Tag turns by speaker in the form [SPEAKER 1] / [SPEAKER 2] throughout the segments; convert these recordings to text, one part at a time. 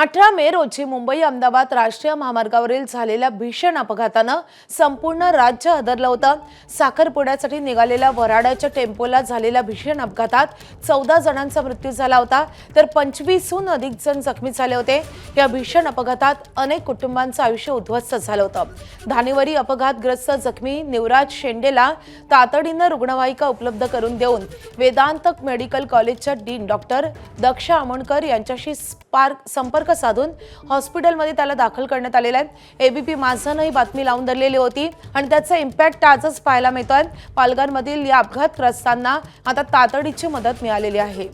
[SPEAKER 1] 18 मे रोजी मुंबई अहमदाबाद राष्ट्रीय महामार्गावरील झालेल्या भीषण अपघातानं संपूर्ण राज्य हादरलं होतं। साखरपुड्यासाठी निघालेल्या वऱ्हाडाच्या टेम्पोला झालेल्या भीषण अपघातात 14 जणांचा मृत्यू झाला होता, तर 25हून अधिक जण जखमी झाले होते। या भीषण अपघातात अनेक कुटुंबांचं आयुष्य उद्ध्वस्त झालं होतं। धानेवरी अपघातग्रस्त जखमी निवराज शेंडेला तातडीनं रुग्णवाहिका उपलब्ध करून देऊन वेदांत मेडिकल कॉलेजच्या डीन डॉक्टर दक्ष आमोणकर यांच्याशी संपर्क साधून हॉस्पिटलमध्ये त्याला दाखल करण्यात आलेला आहे। एबीपी माझानं ही बातमी लावून धरलेली होती आणि त्याचा इम्पॅक्ट आजच पाहायला मिळतोय। पालघरमधील या अपघातग्रस्तांना आता तातडीची मदत मिळालेली आहे।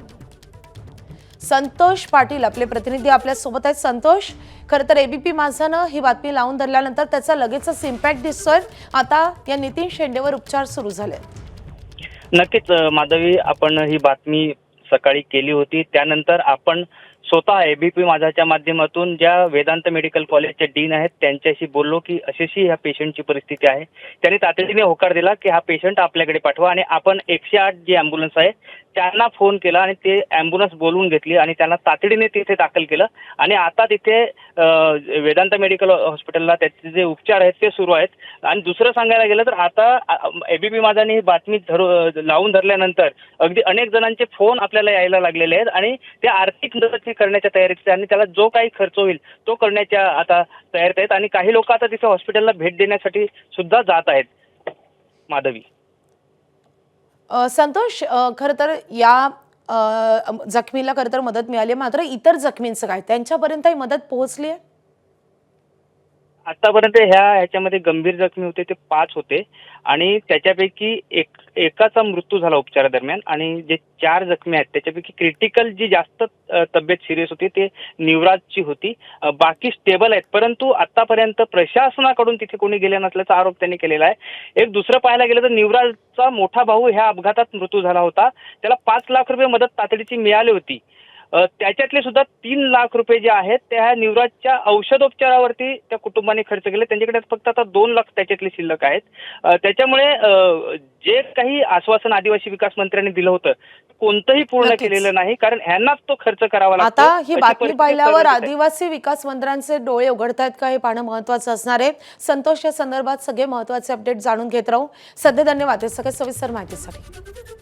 [SPEAKER 1] संतोष पाटील आपले प्रतिनिधी आपल्या सोबत आहेत। संतोष, खरं तर एबीपी माझानं ही बातमी लावून धरल्यानंतर त्याचा लगेचच इम्पॅक्ट दिसतोय। आता या नितीन शेंडेवर उपचार सुरू झाले।
[SPEAKER 2] नक्कीच माधवी, आपण ही बातमी सकाळी केली होती, त्यानंतर आपण स्वतः एबीपी माझाच्या माध्यमातून ज्या वेदांत मेडिकल कॉलेजचे डीन आहेत त्यांच्याशी बोललो की अशीशी ह्या पेशंटची परिस्थिती आहे। त्यांनी तातडीने होकार दिला की हा पेशंट आपल्याकडे पाठवा आणि आपण 108 जी ॲम्ब्युलन्स आहे त्यांना फोन केला आणि ते ॲम्ब्युलन्स बोलवून घेतली आणि त्यांना तातडीने तिथे दाखल केलं आणि आता तिथे वेदांत मेडिकल हॉस्पिटलला त्याचे जे उपचार आहेत ते सुरू आहेत। आणि दुसरं सांगायला गेलं तर आता एबीपी माझाने ही बातमी लावून धरल्यानंतर अगदी अनेक जणांचे फोन आपल्याला यायला लागलेले आहेत आणि ते आर्थिक मदत करण्याच्या तयारीत आणि त्याला जो काही खर्च होईल तो करण्याच्या आता तयारीत आहेत आणि काही लोक आता तिथे हॉस्पिटलला भेट देण्यासाठी सुद्धा जात आहेत। माधवी,
[SPEAKER 1] संतोष, खरं तर या जखमीला खरं तर मदत मिळाली, मात्र इतर जखमींचं काय, त्यांच्यापर्यंत ही मदत पोहोचली आहे?
[SPEAKER 2] आतापर्यंत ह्याच्यामध्ये गंभीर जखमी होते ते 5 होते आणि त्याच्यापैकी एकाचा मृत्यू झाला उपचारादरम्यान आणि जे 4 जखमी आहेत त्याच्यापैकी क्रिटिकल जी जास्त तब्येत सिरियस होती ते निवराजची होती। बाकी स्टेबल आहेत, परंतु आतापर्यंत प्रशासनाकडून तिथे कोणी गेले नसल्याचा आरोप त्यांनी केलेला आहे। एक दुसरं पाहायला गेलं तर निवराजचा मोठा भाऊ ह्या अपघातात मृत्यू झाला होता, त्याला 5 लाख रुपये मदत तातडीची मिळाली होती। त्याच्यातले सुद्धा 3 लाख रुपये जे आहेत त्या निवराजच्या औषधोपचारावरती त्या कुटुंबाने खर्च केले। त्यांच्याकडे फक्त आता 2 लाख त्याच्यातले शिल्लक आहेत। त्याच्यामुळे जे काही आश्वासन आदिवासी विकास मंत्र्यांनी दिलं होतं कोणतंही पूर्ण केलेलं नाही, कारण ह्यांनाच तो खर्च करावा लागतो।
[SPEAKER 1] आता ही बातमी पाहिल्यावर आदिवासी विकास मंत्र्यांचे डोळे उघडतायत का हे पाहणं महत्त्वाचं असणार आहे। संतोष, या संदर्भात सगळे महत्त्वाचे अपडेट जाणून घेत राहू। सध्या धन्यवाद हे सगळ्या सविस्तर माहितीसाठी।